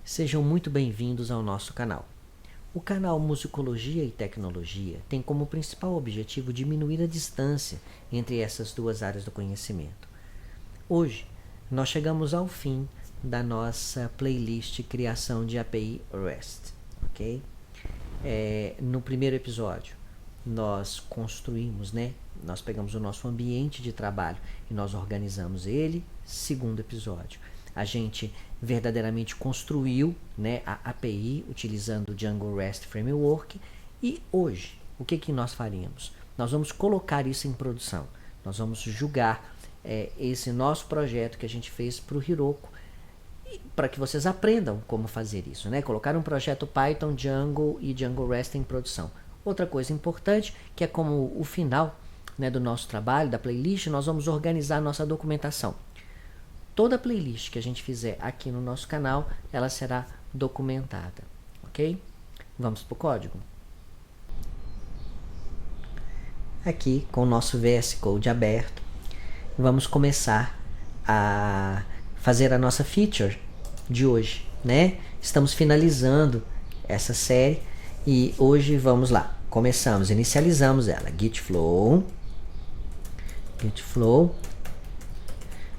Sejam muito bem-vindos ao nosso canal. O canal Musicologia e Tecnologia tem como principal objetivo diminuir a distância entre essas duas áreas do conhecimento. Hoje, nós chegamos ao fim da nossa playlist Criação de API REST, ok? No primeiro episódio, nós construímos, nós pegamos o nosso ambiente de trabalho e nós organizamos ele. Segundo episódio, a gente verdadeiramente construiu, a API utilizando o Django REST Framework. E hoje, o que nós faríamos? Nós vamos colocar isso em produção. Nós vamos julgar esse nosso projeto que a gente fez para o Heroku, para que vocês aprendam como fazer isso, colocar um projeto Python, Django e Django REST em produção. Outra coisa importante, que é como o final do nosso trabalho, da playlist, nós vamos organizar a nossa documentação. Toda playlist que a gente fizer aqui no nosso canal, ela será documentada, ok? Vamos para o código. Aqui, com o nosso VS Code aberto, vamos começar a fazer a nossa feature de hoje, Estamos finalizando essa série e hoje vamos lá. Começamos, inicializamos ela. Git flow,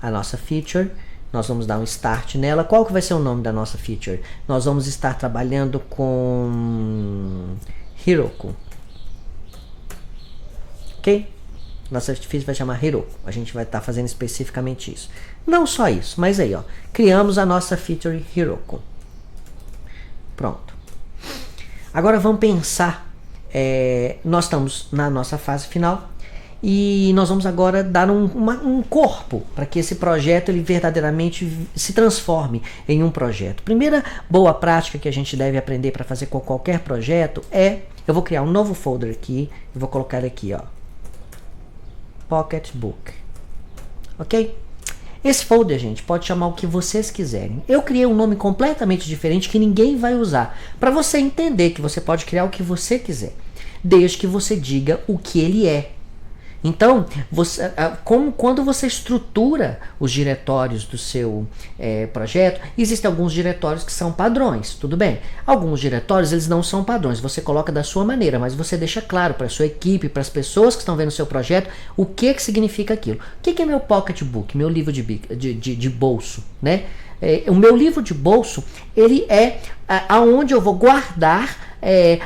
a nossa feature. Nós vamos dar um start nela. Qual que vai ser o nome da nossa feature? Nós vamos estar trabalhando com Heroku, ok? Nossa feature vai chamar Heroku. A gente vai estar fazendo especificamente isso. Não só isso, mas aí, criamos a nossa feature Heroku. Pronto. Agora vamos pensar. Nós estamos na nossa fase final e nós vamos agora dar um corpo para que esse projeto ele verdadeiramente se transforme em um projeto. Primeira boa prática que a gente deve aprender para fazer com qualquer projeto eu vou criar um novo folder aqui e vou colocar ele aqui, Pocketbook, ok? Esse folder, gente, pode chamar o que vocês quiserem. Eu criei um nome completamente diferente que ninguém vai usar, para você entender que você pode criar o que você quiser, desde que você diga o que ele é. Então, quando você estrutura os diretórios do seu projeto, existem alguns diretórios que são padrões, tudo bem? Alguns diretórios eles não são padrões, você coloca da sua maneira, mas você deixa claro para a sua equipe, para as pessoas que estão vendo o seu projeto, o que significa aquilo. O que é meu pocketbook, meu livro de bolso, o meu livro de bolso, ele é aonde eu vou guardar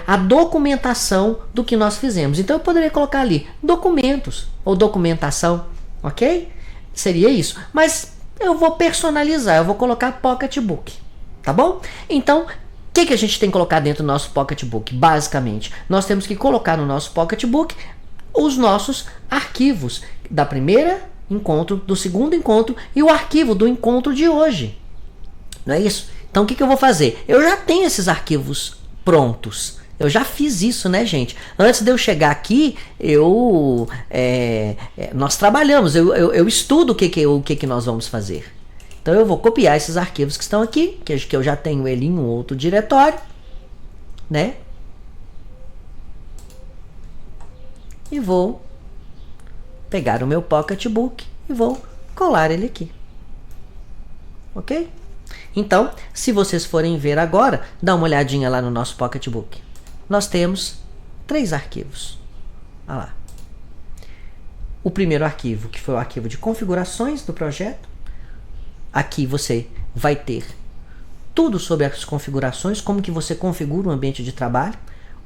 a documentação do que nós fizemos. Então eu poderia colocar ali documentos ou documentação, ok? Seria isso. Mas eu vou personalizar, eu vou colocar pocketbook, tá bom? Então, o que a gente tem que colocar dentro do nosso pocketbook? Basicamente, nós temos que colocar no nosso pocketbook os nossos arquivos da primeira encontro, do segundo encontro e o arquivo do encontro de hoje. Não é isso? Então o que eu vou fazer? Eu já tenho esses arquivos prontos. Eu já fiz isso, gente? Antes de eu chegar aqui, nós trabalhamos, eu estudo o que nós vamos fazer. Então eu vou copiar esses arquivos que estão aqui, que eu já tenho ele em um outro diretório, E vou pegar o meu pocketbook e vou colar ele aqui. Ok? Então, se vocês forem ver agora, dá uma olhadinha lá no nosso pocketbook. Nós temos 3 arquivos. Olha lá. O primeiro arquivo, que foi o arquivo de configurações do projeto. Aqui você vai ter tudo sobre as configurações, como que você configura o ambiente de trabalho.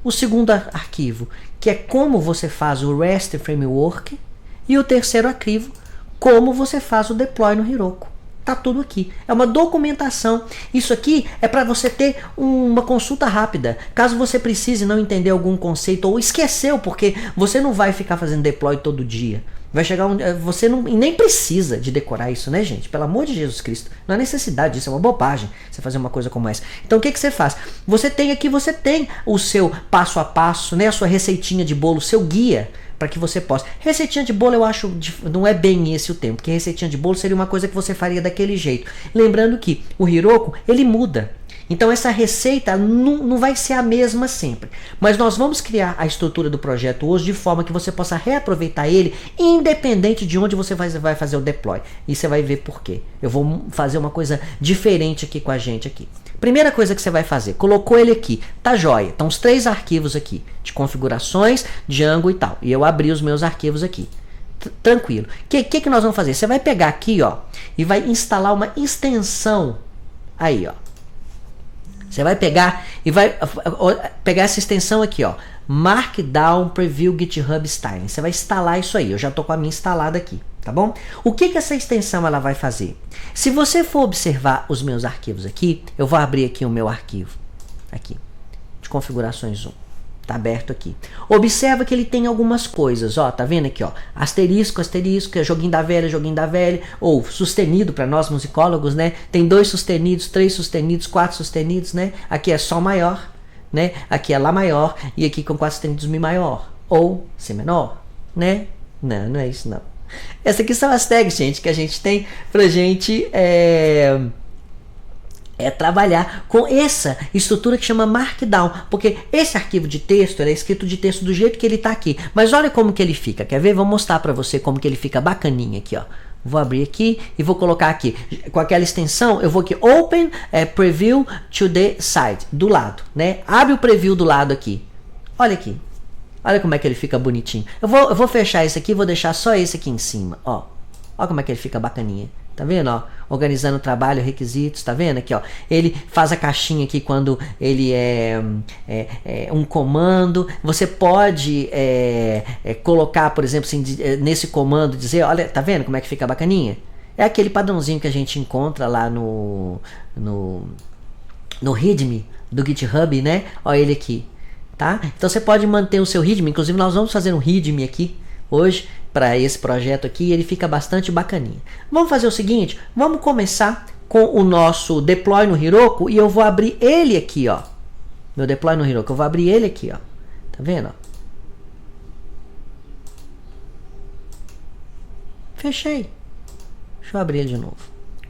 O segundo arquivo, que é como você faz o REST Framework. E o terceiro arquivo, como você faz o deploy no Heroku. Tá tudo aqui. É uma documentação. Isso aqui é para você ter uma consulta rápida. Caso você precise não entender algum conceito ou esqueceu, porque você não vai ficar fazendo deploy todo dia. Vai chegar você nem precisa de decorar isso, gente? Pelo amor de Jesus Cristo. Não há necessidade disso, é uma bobagem você fazer uma coisa como essa. Então o que você faz? Você tem o seu passo a passo, a sua receitinha de bolo, o seu guia, para que você possa. Receitinha de bolo eu acho, não é bem esse o tempo, porque receitinha de bolo seria uma coisa que você faria daquele jeito. Lembrando que o Heroku, ele muda. Então essa receita não vai ser a mesma sempre. Mas nós vamos criar a estrutura do projeto hoje de forma que você possa reaproveitar ele independente de onde você vai fazer o deploy. E você vai ver por quê. Eu vou fazer uma coisa diferente aqui com a gente aqui. Primeira coisa que você vai fazer, colocou ele aqui, tá jóia, estão os 3 arquivos aqui, de configurações, Django e tal, e eu abri os meus arquivos aqui, tranquilo. O que nós vamos fazer? Você vai pegar aqui, ó, e vai instalar uma extensão, aí, ó, você vai pegar e vai pegar essa extensão aqui, ó, Markdown Preview GitHub Styling. Você vai instalar isso aí. Eu já tô com a minha instalada aqui, tá bom? O que essa extensão ela vai fazer? Se você for observar os meus arquivos aqui, eu vou abrir aqui o meu arquivo aqui de configurações 1. Tá aberto aqui. Observa que ele tem algumas coisas, ó, tá vendo aqui, ó, asterisco, asterisco, é joguinho da velha, ou sustenido para nós musicólogos, né? Tem 2 sustenidos, 3 sustenidos, 4 sustenidos, né? Aqui é Sol maior, né? Aqui é Lá maior e aqui com 4 sustenidos Mi maior ou Si menor, né? Não, não é isso não. Essas aqui são as tags, gente, que a gente tem pra gente trabalhar com essa estrutura que chama Markdown, porque esse arquivo de texto é escrito de texto do jeito que ele está aqui, mas olha como que ele fica, quer ver? Vou mostrar para você como que ele fica bacaninha aqui, ó. Vou abrir aqui e vou colocar aqui, com aquela extensão, eu vou aqui, Open Preview to the Site, do lado, né? Abre o preview do lado aqui, olha aqui, olha como é que ele fica bonitinho. Eu vou fechar esse aqui, vou deixar só esse aqui em cima, ó. Olha como é que ele fica bacaninha. Tá vendo, ó? Organizando o trabalho, requisitos, tá vendo aqui, ó? Ele faz a caixinha aqui quando ele é um comando. Você pode colocar, por exemplo, assim, nesse comando, dizer, olha, tá vendo como é que fica bacaninha? É aquele padrãozinho que a gente encontra lá no README do GitHub, né? Olha ele aqui, tá? Então você pode manter o seu README, inclusive nós vamos fazer um README aqui hoje, para esse projeto aqui, ele fica bastante bacaninha. Vamos fazer o seguinte, vamos começar com o nosso deploy no Heroku e eu vou abrir ele aqui, ó. Meu deploy no Heroku, eu vou abrir ele aqui, ó. Tá vendo, ó? Fechei. Deixa eu abrir ele de novo.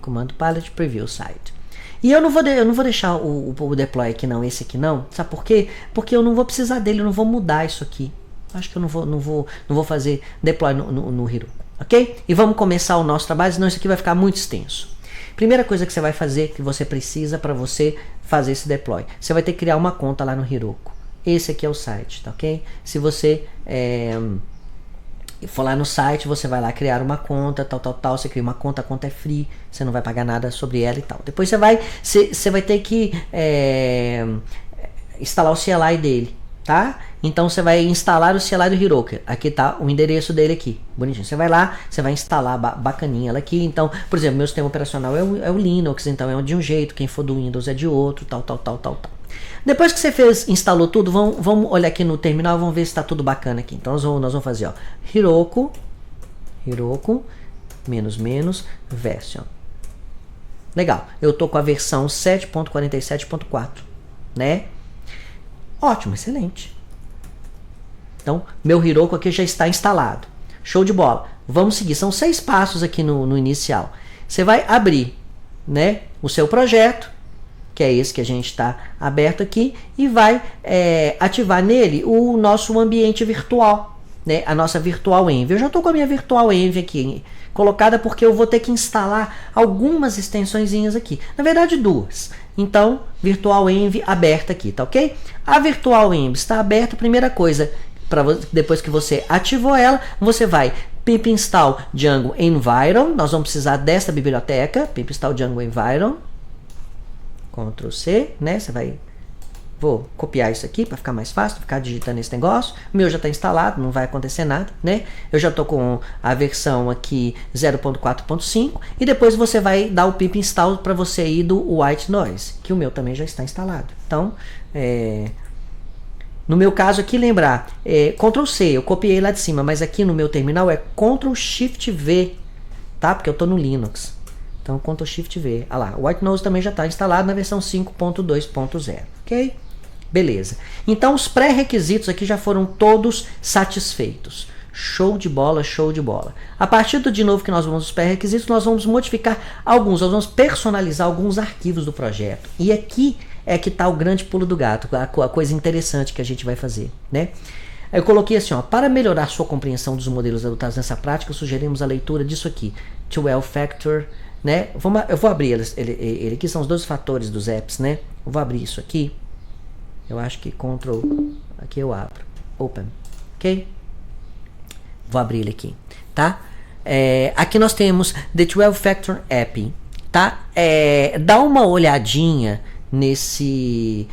Comando Palette Preview Site. E eu não vou deixar o deploy aqui não, esse aqui não. Sabe por quê? Porque eu não vou precisar dele, eu não vou mudar isso aqui. Acho que eu não vou fazer deploy no Heroku, ok? E vamos começar o nosso trabalho, senão isso aqui vai ficar muito extenso. Primeira coisa que você vai fazer, que você precisa para você fazer esse deploy, você vai ter que criar uma conta lá no Heroku. Esse aqui é o site, tá ok? Se você for lá no site, você vai lá criar uma conta, tal, você cria uma conta, a conta é free, você não vai pagar nada sobre ela e tal. Depois você vai ter que instalar o CLI dele, tá? Então você vai instalar o CLI do Heroku. Aqui tá o endereço dele aqui, bonitinho. Você vai lá, você vai instalar bacaninha ela aqui. Então, por exemplo, meu sistema operacional é o Linux, então é de um jeito, quem for do Windows é de outro, tal. Depois que você instalou tudo, vamos olhar aqui no terminal, vamos ver se está tudo bacana aqui. Então nós vamos fazer, ó, Heroku -- version. Legal, eu tô com a versão 7.47.4, né? Ótimo, excelente. Então, meu Heroku aqui já está instalado. Show de bola. Vamos seguir. São 6 passos aqui no inicial. Você vai abrir, né, o seu projeto, que é esse que a gente está aberto aqui, e vai ativar nele o nosso ambiente virtual, né, a nossa Virtual Env. Eu já estou com a minha Virtual Env aqui colocada porque eu vou ter que instalar algumas extensõezinhas aqui. Na verdade, 2. Então, Virtual Env aberta aqui, tá ok? A Virtual Env está aberta, primeira coisa, depois que você ativou ela, você vai pip install Django Environ, nós vamos precisar dessa biblioteca, pip install Django Environ, Ctrl C, né? Vou copiar isso aqui para ficar mais fácil, ficar digitando esse negócio. O meu já está instalado, não vai acontecer nada, né? Eu já estou com a versão aqui 0.4.5 e depois você vai dar o pip install para você ir do White Noise, que o meu também já está instalado. Então, no meu caso aqui, lembrar, Ctrl C, eu copiei lá de cima, mas aqui no meu terminal é Ctrl Shift V, tá? Porque eu estou no Linux. Então, Ctrl Shift V. Ah lá, o White Noise também já está instalado na versão 5.2.0, ok? Beleza. Então, os pré-requisitos aqui já foram todos satisfeitos. Show de bola, show de bola. A partir de novo que nós vamos os pré-requisitos, nós vamos modificar alguns, nós vamos personalizar alguns arquivos do projeto. E aqui é que está o grande pulo do gato, a coisa interessante que a gente vai fazer, né? Eu coloquei assim, ó, para melhorar sua compreensão dos modelos adotados nessa prática, sugerimos a leitura disso aqui, 12 Factor né? Eu vou abrir ele aqui, são os 12 fatores dos apps, né? Eu vou abrir isso aqui. Eu acho que Ctrl, aqui eu abro, Open, ok? Vou abrir ele aqui, tá? Aqui nós temos The 12 Factor App, tá? Dá uma olhadinha nesses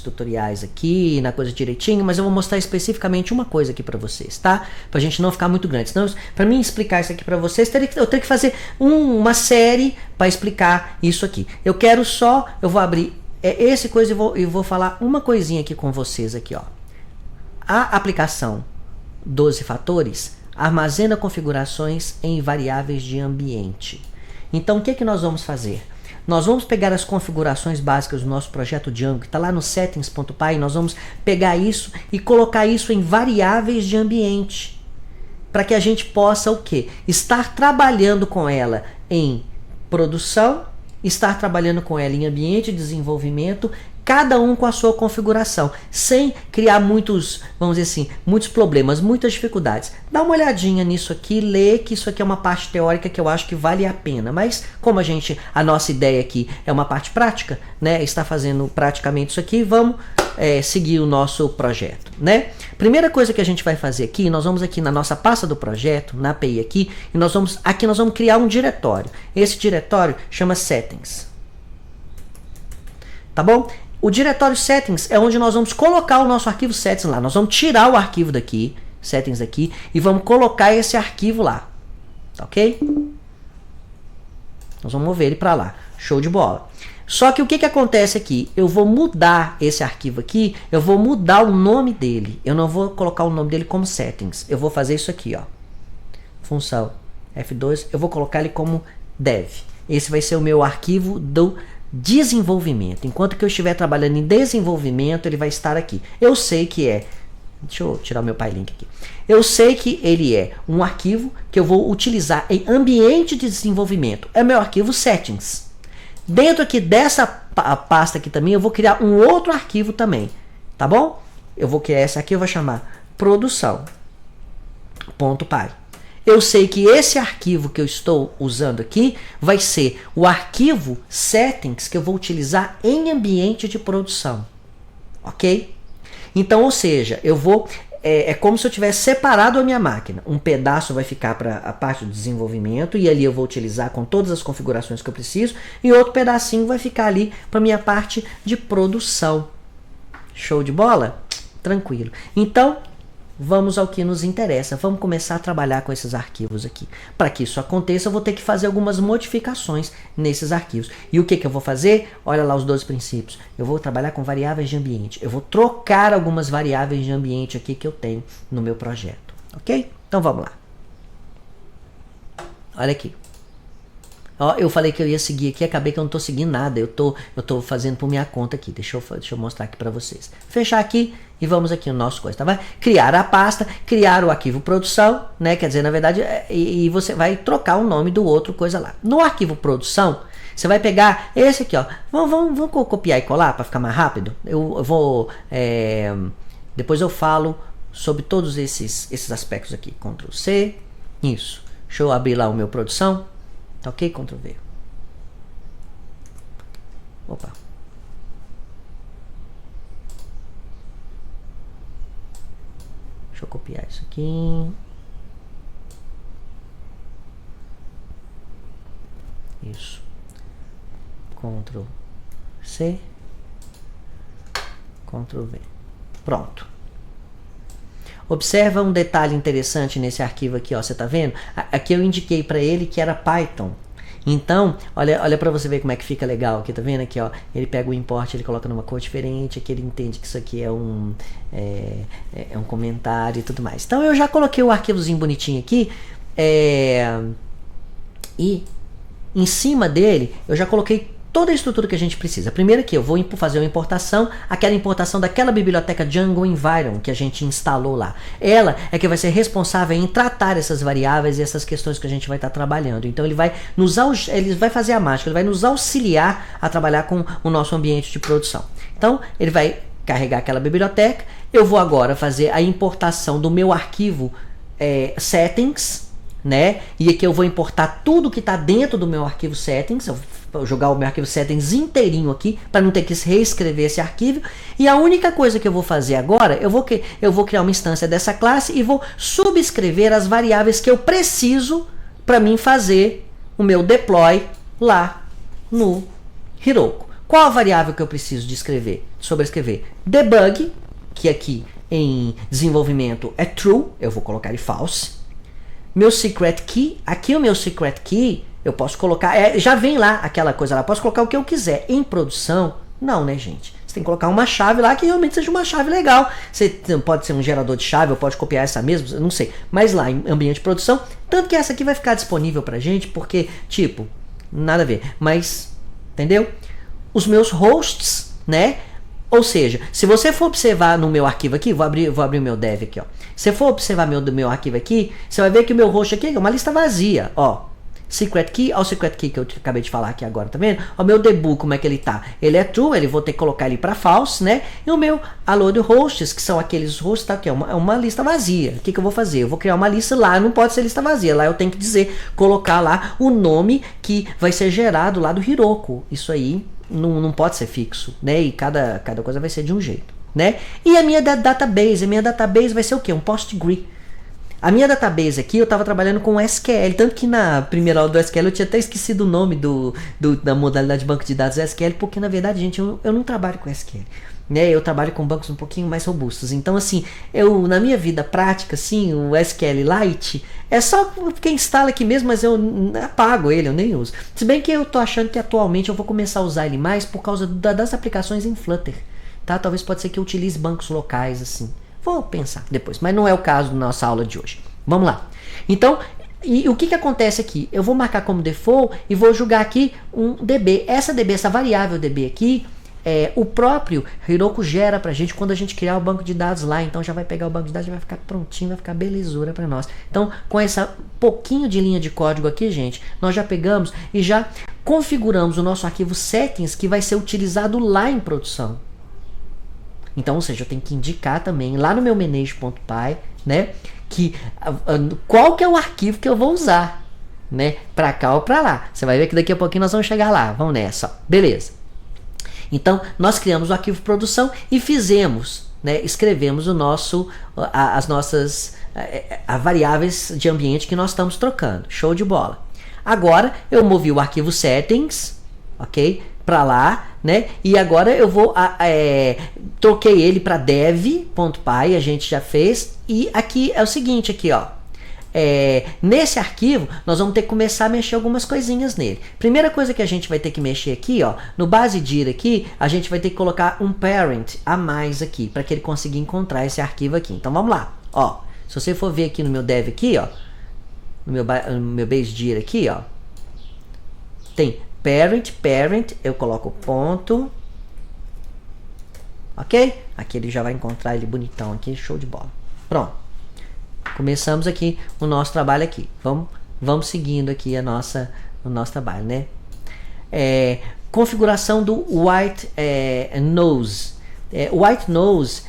tutoriais aqui, na coisa direitinho, mas eu vou mostrar especificamente uma coisa aqui para vocês, tá? Pra gente não ficar muito grande. Senão, para mim explicar isso aqui para vocês, eu teria que fazer uma série para explicar isso aqui. Eu vou abrir esse coisa e vou falar uma coisinha aqui com vocês aqui, ó. A aplicação 12 fatores armazena configurações em variáveis de ambiente. Então, o que nós vamos fazer? Nós vamos pegar as configurações básicas do nosso projeto Django, que está lá no settings.py, e nós vamos pegar isso e colocar isso em variáveis de ambiente. Para que a gente possa o quê? Estar trabalhando com ela em produção, estar trabalhando com ela em ambiente de desenvolvimento, cada um com a sua configuração, sem criar muitos, vamos dizer assim, muitos problemas, muitas dificuldades. Dá uma olhadinha nisso aqui, lê que isso aqui é uma parte teórica que eu acho que vale a pena, mas como a nossa ideia aqui é uma parte prática, né, está fazendo praticamente isso aqui, vamos seguir o nosso projeto, né? Primeira coisa que a gente vai fazer aqui, nós vamos aqui na nossa pasta do projeto, na API aqui, e nós vamos criar um diretório. Esse diretório chama Settings. Tá bom? O diretório Settings é onde nós vamos colocar o nosso arquivo Settings lá. Nós vamos tirar o arquivo daqui, Settings aqui, e vamos colocar esse arquivo lá. Tá ok? Nós vamos mover ele para lá. Show de bola. Só que o que acontece aqui? Eu vou mudar esse arquivo aqui, eu vou mudar o nome dele. Eu não vou colocar o nome dele como Settings. Eu vou fazer isso aqui, ó. Função F2, eu vou colocar ele como Dev. Esse vai ser o meu arquivo do desenvolvimento. Enquanto que eu estiver trabalhando em desenvolvimento, ele vai estar aqui. Eu sei que deixa eu tirar o meu PyLink aqui. Eu sei que ele é um arquivo que eu vou utilizar em ambiente de desenvolvimento. É meu arquivo Settings. Dentro aqui dessa pasta aqui também, eu vou criar um outro arquivo também. Tá bom? Eu vou criar essa aqui, eu vou chamar produção.py. Eu sei que esse arquivo que eu estou usando aqui vai ser o arquivo settings que eu vou utilizar em ambiente de produção. Ok? Então, ou seja, eu vou... É como se eu tivesse separado a minha máquina. Um pedaço vai ficar para a parte do desenvolvimento e ali eu vou utilizar com todas as configurações que eu preciso. E outro pedacinho vai ficar ali para a minha parte de produção. Show de bola? Tranquilo. Então... vamos ao que nos interessa. Vamos começar a trabalhar com esses arquivos aqui. Para que isso aconteça, eu vou ter que fazer algumas modificações nesses arquivos. E o que eu vou fazer? Olha lá os 12 princípios. Eu vou trabalhar com variáveis de ambiente. Eu vou trocar algumas variáveis de ambiente aqui que eu tenho no meu projeto. Ok? Então vamos lá. Olha aqui. Ó, eu falei que eu ia seguir aqui, acabei que eu não estou seguindo nada. Eu tô fazendo por minha conta aqui. Deixa eu mostrar aqui para vocês. Fechar aqui e vamos aqui no nosso coisa, tá? Vai criar a pasta, criar o arquivo produção, né? Quer dizer, na verdade, e você vai trocar o nome do outro coisa lá. No arquivo produção, você vai pegar esse aqui, ó. Vamos copiar e colar para ficar mais rápido. Eu vou... depois eu falo sobre todos esses aspectos aqui. Ctrl C, isso. Deixa eu abrir lá o meu produção. Tá ok? Ctrl V. Opa. Deixa eu copiar isso aqui. Isso. Ctrl C. Ctrl V. Pronto. Observa um detalhe interessante nesse arquivo aqui, ó, você tá vendo? Aqui eu indiquei para ele que era Python. Então, olha para você ver como é que fica legal aqui, tá vendo aqui, ó? Ele pega o import, ele coloca numa cor diferente, aqui ele entende que isso aqui é um comentário e tudo mais. Então eu já coloquei o arquivozinho bonitinho aqui, e em cima dele eu já coloquei toda a estrutura que a gente precisa. Primeiro aqui eu vou fazer uma importação, aquela importação daquela biblioteca Django Environ que a gente instalou lá. Ela é que vai ser responsável em tratar essas variáveis e essas questões que a gente vai estar trabalhando. Então ele vai fazer a mágica, ele vai nos auxiliar a trabalhar com o nosso ambiente de produção. Então ele vai carregar aquela biblioteca, eu vou agora fazer a importação do meu arquivo settings, né? E aqui eu vou importar tudo que está dentro do meu arquivo settings. Eu vou jogar o meu arquivo settings inteirinho aqui para não ter que reescrever esse arquivo. E a única coisa que eu vou fazer agora, eu vou criar uma instância dessa classe e vou subscrever as variáveis que eu preciso para mim fazer o meu deploy lá no Heroku. Qual a variável que eu preciso de sobrescrever? Debug, que aqui em desenvolvimento é true, eu vou colocar ele false. Meu secret key, aqui o meu secret key, eu posso colocar, já vem lá aquela coisa lá, posso colocar o que eu quiser. Em produção, não, né, gente? Você tem que colocar uma chave lá que realmente seja uma chave legal. Você pode ser um gerador de chave, ou pode copiar essa mesmo, não sei. Mas lá em ambiente de produção, tanto que essa aqui vai ficar disponível pra gente, porque, tipo, nada a ver. Mas, entendeu? Os meus hosts, né? Ou seja, se você for observar no meu arquivo aqui, vou abrir o meu dev aqui, ó. Se você for observar meu arquivo aqui, você vai ver que o meu host aqui é uma lista vazia, ó. Secret key, ó, o secret key que eu acabei de falar aqui agora, tá vendo? O meu debug, como é que ele tá? Ele é true, ele vou ter que colocar ele para false, né? E o meu allowed hosts, que são aqueles hosts, tá aqui, é uma lista vazia. O que eu vou fazer? Eu vou criar uma lista lá, não pode ser lista vazia. Lá eu tenho que dizer, colocar lá o nome que vai ser gerado lá do Heroku. Isso aí não pode ser fixo, né? E cada coisa vai ser de um jeito, né? E a minha database vai ser o quê? Um PostgreSQL. A minha database aqui, eu estava trabalhando com SQL, tanto que na primeira aula do SQL eu tinha até esquecido o nome da modalidade de banco de dados SQL, porque na verdade, gente, eu não trabalho com SQL, né? Eu trabalho com bancos um pouquinho mais robustos. Então, assim, na minha vida prática, assim, o SQLite é só quem instala aqui mesmo, mas eu apago ele, eu nem uso. Se bem que eu tô achando que atualmente eu vou começar a usar ele mais por causa das aplicações em Flutter, tá? Talvez pode ser que eu utilize bancos locais, assim. Vou pensar depois, mas não é o caso da nossa aula de hoje. Vamos lá. Então, e o que acontece aqui? Eu vou marcar como default e vou jogar aqui um DB. Essa variável DB aqui, o próprio Heroku gera pra gente quando a gente criar o banco de dados lá. Então já vai pegar o banco de dados e vai ficar prontinho, vai ficar belezura pra nós. Então, com essa pouquinho de linha de código aqui, gente, nós já pegamos e já configuramos o nosso arquivo settings que vai ser utilizado lá em produção. Então, ou seja, eu tenho que indicar também lá no meu manage.py, né, que qual que é o arquivo que eu vou usar, né, para cá ou para lá. Você vai ver que daqui a pouquinho nós vamos chegar lá. Vamos nessa, ó. Beleza. Então, nós criamos o arquivo produção e fizemos, né, escrevemos as nossas variáveis de ambiente que nós estamos trocando. Show de bola. Agora, eu movi o arquivo settings, ok? Para lá, né? E agora eu vou troquei ele para dev.py, a gente já fez. E aqui é o seguinte, aqui, ó. Nesse arquivo, nós vamos ter que começar a mexer algumas coisinhas nele. Primeira coisa que a gente vai ter que mexer aqui, ó, no base dir aqui, a gente vai ter que colocar um parent a mais aqui, para que ele consiga encontrar esse arquivo aqui. Então vamos lá, ó. Se você for ver aqui no meu dev aqui, ó, no meu base dir aqui, ó, tem parent, eu coloco ponto, ok? Aqui ele já vai encontrar ele bonitão aqui, show de bola. Pronto. Começamos aqui o nosso trabalho aqui. Vamos seguindo aqui o nosso trabalho, né? Configuração do white nose. O white nose,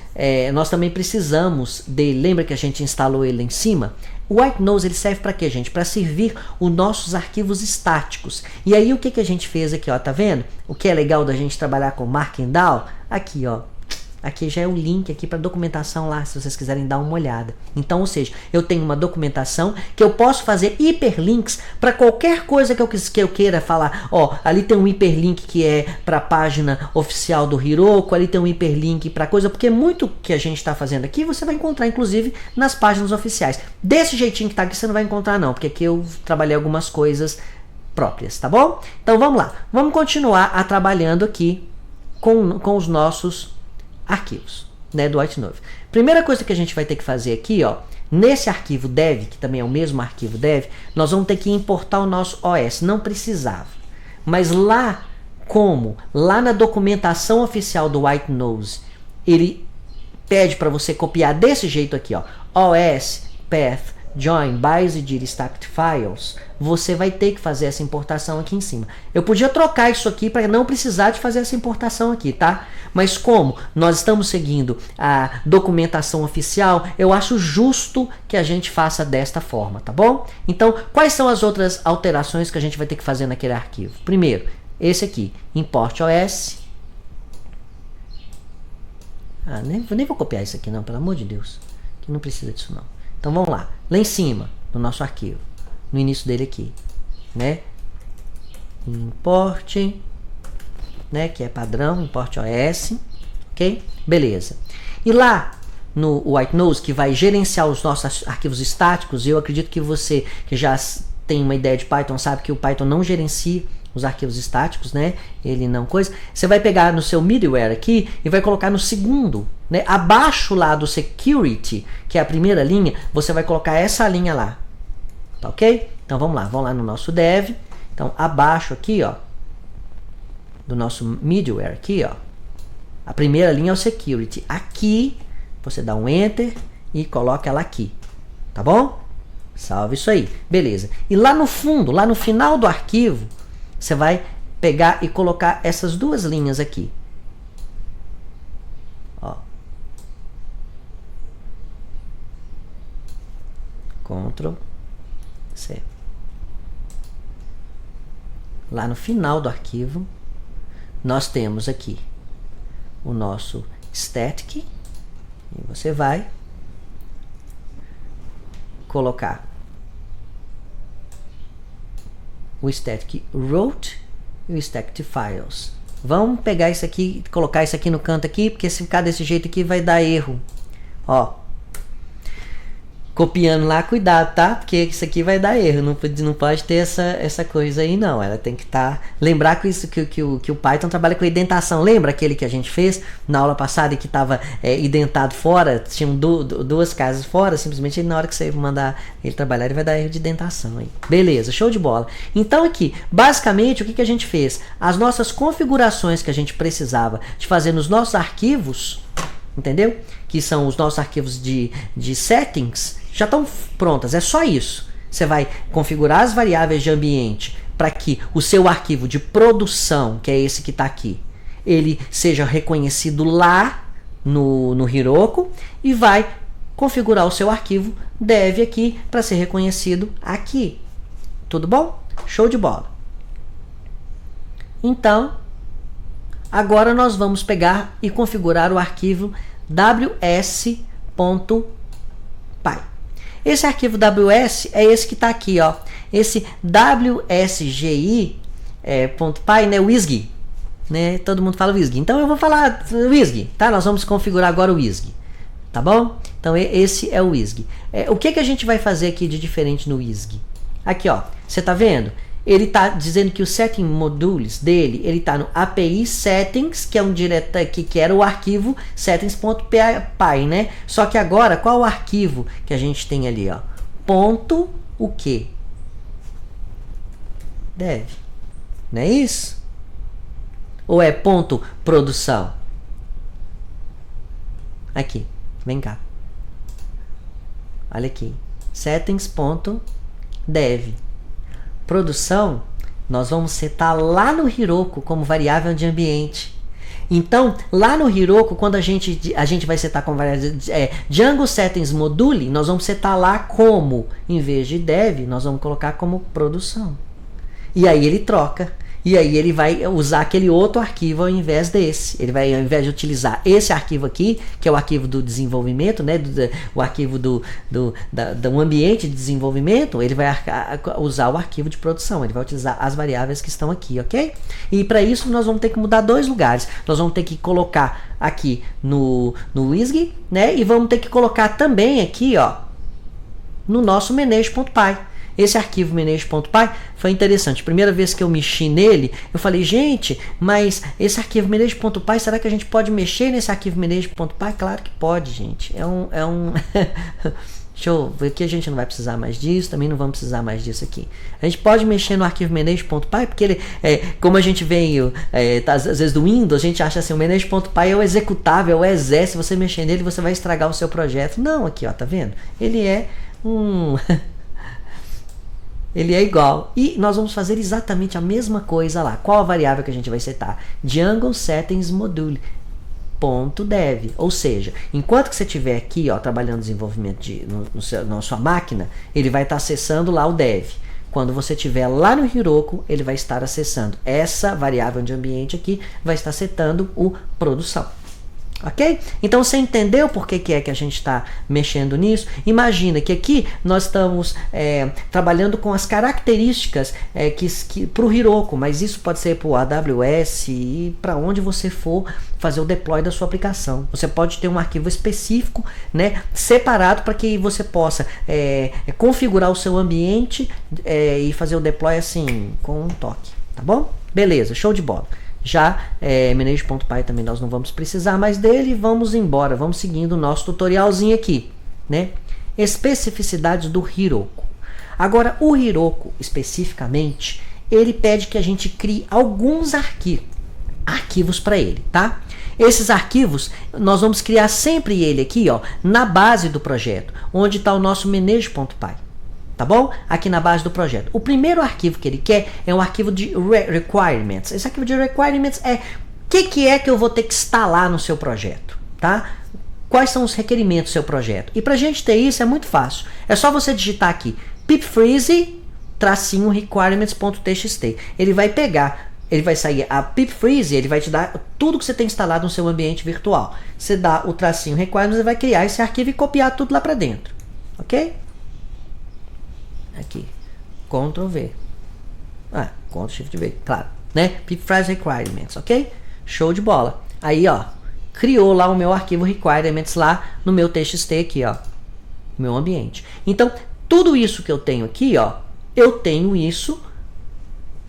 nós também precisamos dele. Lembra que a gente instalou ele lá em cima? O white nose ele serve para quê, gente? Para servir os nossos arquivos estáticos. E aí o que a gente fez aqui, ó, tá vendo? O que é legal da gente trabalhar com Markdown? Aqui, ó. Aqui já é o link aqui para documentação lá, se vocês quiserem dar uma olhada. Então, ou seja, eu tenho uma documentação que eu posso fazer hiperlinks para qualquer coisa que eu queira falar. Ó, ali tem um hiperlink que é para a página oficial do Heroku, ali tem um hiperlink para coisa, porque muito que a gente está fazendo aqui você vai encontrar, inclusive, nas páginas oficiais. Desse jeitinho que tá aqui você não vai encontrar não, porque aqui eu trabalhei algumas coisas próprias, tá bom? Então vamos lá, vamos continuar trabalhando aqui com os nossos arquivos, né, do White Nose. Primeira coisa que a gente vai ter que fazer aqui, ó, nesse arquivo dev, que também é o mesmo arquivo dev, nós vamos ter que importar o nosso OS. Não precisava, mas lá na documentação oficial do White Nose, ele pede para você copiar desse jeito aqui, ó, OS path join byzedit stacked files, você vai ter que fazer essa importação aqui em cima. Eu podia trocar isso aqui para não precisar de fazer essa importação aqui, tá? Mas como nós estamos seguindo a documentação oficial, eu acho justo que a gente faça desta forma, tá bom? Então, quais são as outras alterações que a gente vai ter que fazer naquele arquivo? Primeiro, esse aqui, import OS. Nem vou copiar isso aqui não, pelo amor de Deus. Que não precisa disso não. Então vamos lá. Lá em cima, no nosso arquivo. No início dele aqui. Né? Import. Né? Que é padrão. Import OS. Ok? Beleza. E lá no White Nose, que vai gerenciar os nossos arquivos estáticos, eu acredito que você que já tem uma ideia de Python sabe que o Python não gerencia os arquivos estáticos, né? Ele não coisa. Você vai pegar no seu middleware aqui e vai colocar no segundo, né? Abaixo lá do security, que é a primeira linha, você vai colocar essa linha lá. Tá ok? Então vamos lá no nosso dev. Então abaixo aqui, ó, do nosso middleware aqui, ó, a primeira linha é o security. Aqui você dá um enter e coloca ela aqui. Tá bom? Salve isso aí. Beleza. E lá no fundo, lá no final do arquivo, você vai pegar e colocar essas duas linhas aqui. Ó. Ctrl C. Lá no final do arquivo, nós temos aqui o nosso static. E você vai colocar o static root e o static files. Vamos pegar isso aqui, colocar isso aqui no canto aqui, porque se ficar desse jeito aqui vai dar erro. Ó, copiando lá, cuidado, tá? Porque isso aqui vai dar erro, não pode ter essa coisa aí não. Ela tem que estar... Lembrar que, que o Python trabalha com indentação. Lembra aquele que a gente fez na aula passada e que estava indentado fora? Tinham duas casas fora, simplesmente na hora que você mandar ele trabalhar, ele vai dar erro de indentação aí. Beleza, show de bola. Então aqui, basicamente, o que a gente fez? As nossas configurações que a gente precisava de fazer nos nossos arquivos, entendeu? Que são os nossos arquivos de settings, já estão prontas, é só isso. Você vai configurar as variáveis de ambiente para que o seu arquivo de produção, que é esse que está aqui, ele seja reconhecido lá no Heroku e vai configurar o seu arquivo dev aqui para ser reconhecido aqui. Tudo bom? Show de bola. Então, agora nós vamos pegar e configurar o arquivo ws.py. Esse arquivo ws é esse que está aqui, ó. Esse wsgi.py, né, WSGI, né? Todo mundo fala WSGI. Então eu vou falar WSGI, tá? Nós vamos configurar agora o WSGI, tá bom? Então esse é o WSGI. O que a gente vai fazer aqui de diferente no WSGI? Aqui, ó. Você tá vendo? Ele está dizendo que o setting modules dele, ele está no API settings, que é um que era o arquivo settings.py, né? Só que agora, qual o arquivo que a gente tem ali, ó? Ponto o quê? Dev. Não é isso? Ou é ponto produção? Aqui, vem cá. Olha aqui. Settings.dev. Produção, nós vamos setar lá no Heroku como variável de ambiente. Então, lá no Heroku, quando a gente vai setar como variável Django Settings Module, nós vamos setar lá como, em vez de dev, nós vamos colocar como produção. E aí ele troca. E aí ele vai usar aquele outro arquivo ao invés desse. Ele vai, ao invés de utilizar esse arquivo aqui, que é o arquivo do desenvolvimento, né, o arquivo do ambiente de desenvolvimento, ele vai usar o arquivo de produção. Ele vai utilizar as variáveis que estão aqui, ok? E para isso nós vamos ter que mudar dois lugares. Nós vamos ter que colocar aqui no WSGI, né, e vamos ter que colocar também aqui, ó, no nosso manage.py. Esse arquivo manage.py foi interessante. Primeira vez que eu mexi nele, eu falei, gente, mas esse arquivo manage.py, será que a gente pode mexer nesse arquivo manage.py? Claro que pode, gente. É um deixa eu ver aqui, a gente não vai precisar mais disso, também não vamos precisar mais disso aqui. A gente pode mexer no arquivo manage.py, porque ele, como a gente veio, às vezes do Windows, a gente acha assim, o manage.py é o executável, é o exe, se você mexer nele, você vai estragar o seu projeto. Não, aqui, ó, tá vendo? Ele é Ele é igual. E nós vamos fazer exatamente a mesma coisa lá. Qual a variável que a gente vai setar? Django settings module. .dev, ou seja, enquanto que você estiver aqui, ó, trabalhando desenvolvimento na sua máquina, ele vai estar acessando lá o dev. Quando você estiver lá no Heroku, ele vai estar acessando essa variável de ambiente aqui, vai estar setando o produção. Ok? Então você entendeu por que é que a gente está mexendo nisso? Imagina que aqui nós estamos trabalhando com as características para o Heroku, mas isso pode ser para o AWS e para onde você for fazer o deploy da sua aplicação. Você pode ter um arquivo específico, né, separado para que você possa configurar o seu ambiente e fazer o deploy assim com um toque. Tá bom? Beleza, show de bola. Já manage.py também nós não vamos precisar mais dele. Vamos embora, vamos seguindo o nosso tutorialzinho aqui, né? Especificidades do Heroku. Agora, o Heroku especificamente, ele pede que a gente crie alguns arquivos para ele, tá? Esses arquivos, nós vamos criar sempre ele aqui, ó, na base do projeto, onde está o nosso manage.py. Tá bom? Aqui na base do projeto. O primeiro arquivo que ele quer é um arquivo de requirements. Esse arquivo de requirements é o que é que eu vou ter que instalar no seu projeto, tá? Quais são os requerimentos do seu projeto? E pra gente ter isso é muito fácil. É só você digitar aqui pipfreeze -requirements.txt. Ele vai pegar, ele vai sair a pipfreeze, ele vai te dar tudo que você tem instalado no seu ambiente virtual. Você dá o tracinho requirements, ele vai criar esse arquivo e copiar tudo lá pra dentro. Ok? Aqui, Ctrl V, Ctrl Shift V, claro, né? Pipfreeze requirements, ok? Show de bola. Aí, ó, criou lá o meu arquivo requirements lá no meu txt aqui, ó, no meu ambiente. Então, tudo isso que eu tenho aqui, ó, eu tenho isso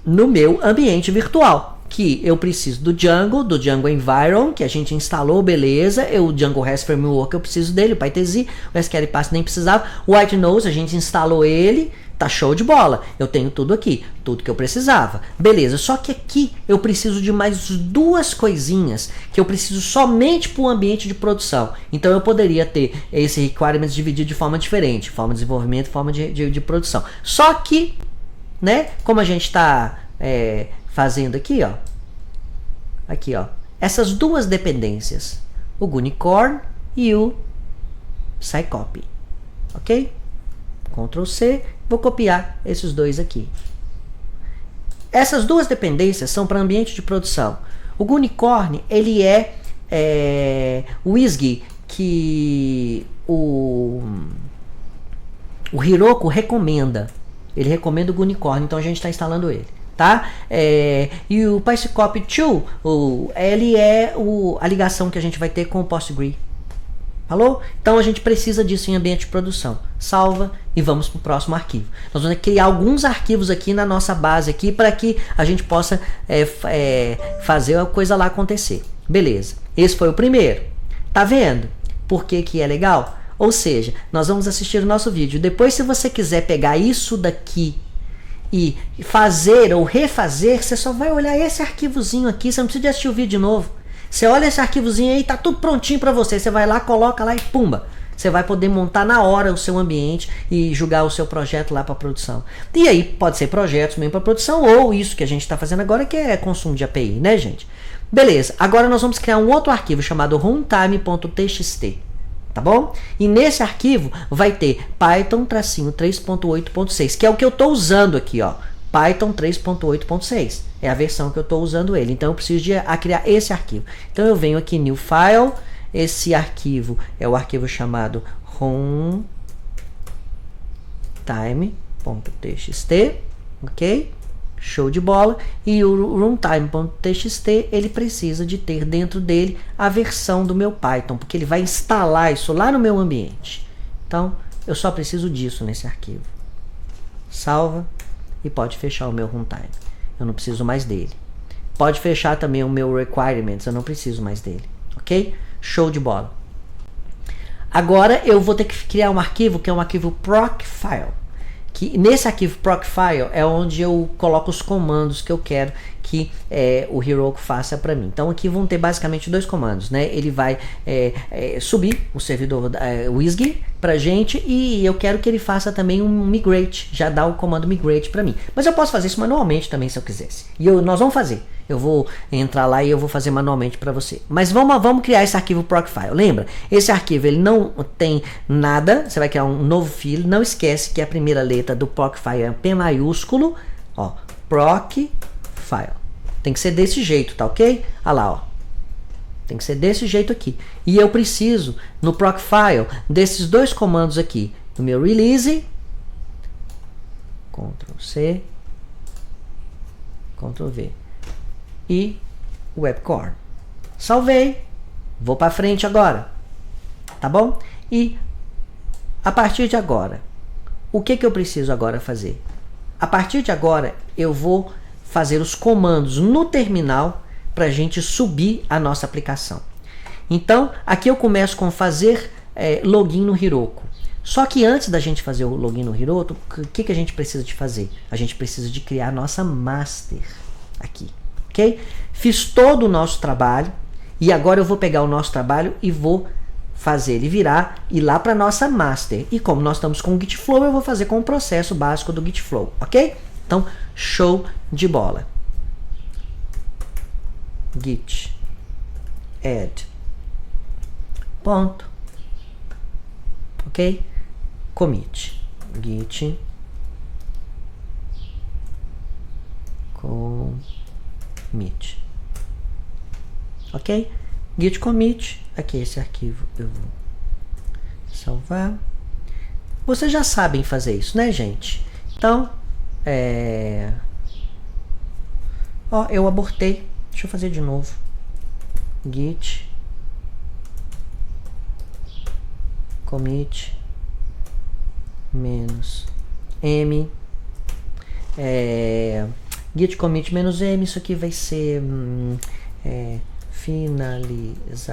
no meu ambiente virtual. Que eu preciso do Django Environ, que a gente instalou, beleza. O Django REST Framework eu preciso dele, o PyTZ, o SQL Pass nem precisava. O White Nose a gente instalou ele, tá show de bola. Eu tenho tudo aqui, tudo que eu precisava. Beleza, só que aqui eu preciso de mais duas coisinhas que eu preciso somente para o ambiente de produção. Então eu poderia ter esse requirements dividido de forma diferente, forma de desenvolvimento e forma de produção. Só que, né, como a gente está fazendo aqui, ó, essas duas dependências, o Gunicorn e o Psycopy, ok? Ctrl C, vou copiar esses dois aqui. Essas duas dependências são para ambiente de produção. O Gunicorn, ele é o WSGI que o Heroku recomenda. Ele recomenda o Gunicorn, então a gente está instalando ele. Tá? E o Psycopy 2, ele é a ligação que a gente vai ter com o Postgre. Falou? Então a gente precisa disso em ambiente de produção. Salva e vamos para o próximo arquivo. Nós vamos criar alguns arquivos aqui na nossa base aqui para que a gente possa fazer a coisa lá acontecer. Beleza. Esse foi o primeiro. Tá vendo? Por que é legal? Ou seja, nós vamos assistir o nosso vídeo. Depois, se você quiser pegar isso daqui e fazer ou refazer, você só vai olhar esse arquivozinho aqui, você não precisa assistir o vídeo de novo. Você olha esse arquivozinho aí, tá tudo prontinho para você. Você vai lá, coloca lá e pumba. Você vai poder montar na hora o seu ambiente e jogar o seu projeto lá para produção. E aí pode ser projetos mesmo para produção ou isso que a gente está fazendo agora, que é consumo de API, né, gente? Beleza, agora nós vamos criar um outro arquivo chamado runtime.txt. Tá bom? E nesse arquivo vai ter Python 3.8.6, que é o que eu estou usando aqui, ó. Python 3.8.6 é a versão que eu estou usando ele. Então eu preciso de criar esse arquivo. Então eu venho aqui New File. Esse arquivo é o arquivo chamado runtime.txt, ok? Show de bola. E o runtime.txt, ele precisa de ter dentro dele a versão do meu Python, porque ele vai instalar isso lá no meu ambiente. Então, eu só preciso disso nesse arquivo. Salva e pode fechar o meu runtime. Eu não preciso mais dele. Pode fechar também o meu requirements, eu não preciso mais dele. Ok? Show de bola. Agora eu vou ter que criar um arquivo que é um arquivo procfile. Que nesse arquivo procfile é onde eu coloco os comandos que eu quero que o Heroku faça para mim. Então aqui vão ter basicamente dois comandos, né? Ele vai subir o servidor WSGI pra gente e eu quero que ele faça também um migrate, já dá o comando migrate para mim. Mas eu posso fazer isso manualmente também se eu quisesse. E nós vamos fazer. Eu vou entrar lá e eu vou fazer manualmente para você. Mas vamos criar esse arquivo Procfile. Lembra? Esse arquivo ele não tem nada. Você vai criar um novo file. Não esquece que a primeira letra do Procfile é P maiúsculo. Ó, Procfile. Tem que ser desse jeito, tá ok? Olha lá, ó. Tem que ser desse jeito aqui. E eu preciso, no Procfile, desses dois comandos aqui. No meu release. Ctrl C. Ctrl V. E Webcore. Salvei. Vou para frente agora. Tá bom? E a partir de agora, o que eu preciso agora fazer? A partir de agora, eu vou fazer os comandos no terminal para a gente subir a nossa aplicação. Então, aqui eu começo com fazer login no Heroku. Só que antes da gente fazer o login no Heroku, o que a gente precisa de fazer? A gente precisa de criar a nossa master aqui. Okay? Fiz todo o nosso trabalho e agora eu vou pegar o nosso trabalho e vou fazer ele virar e ir lá para nossa master. E como nós estamos com o Git Flow, eu vou fazer com o processo básico do Git Flow, ok? Então, show de bola. Git add ponto, ok? Commit git commit, ok? Git commit, aqui esse arquivo eu vou salvar. Vocês já sabem fazer isso, né, gente? Então, ó, eu abortei. Deixa eu fazer de novo. Git commit -m git commit -m, isso aqui vai ser finalização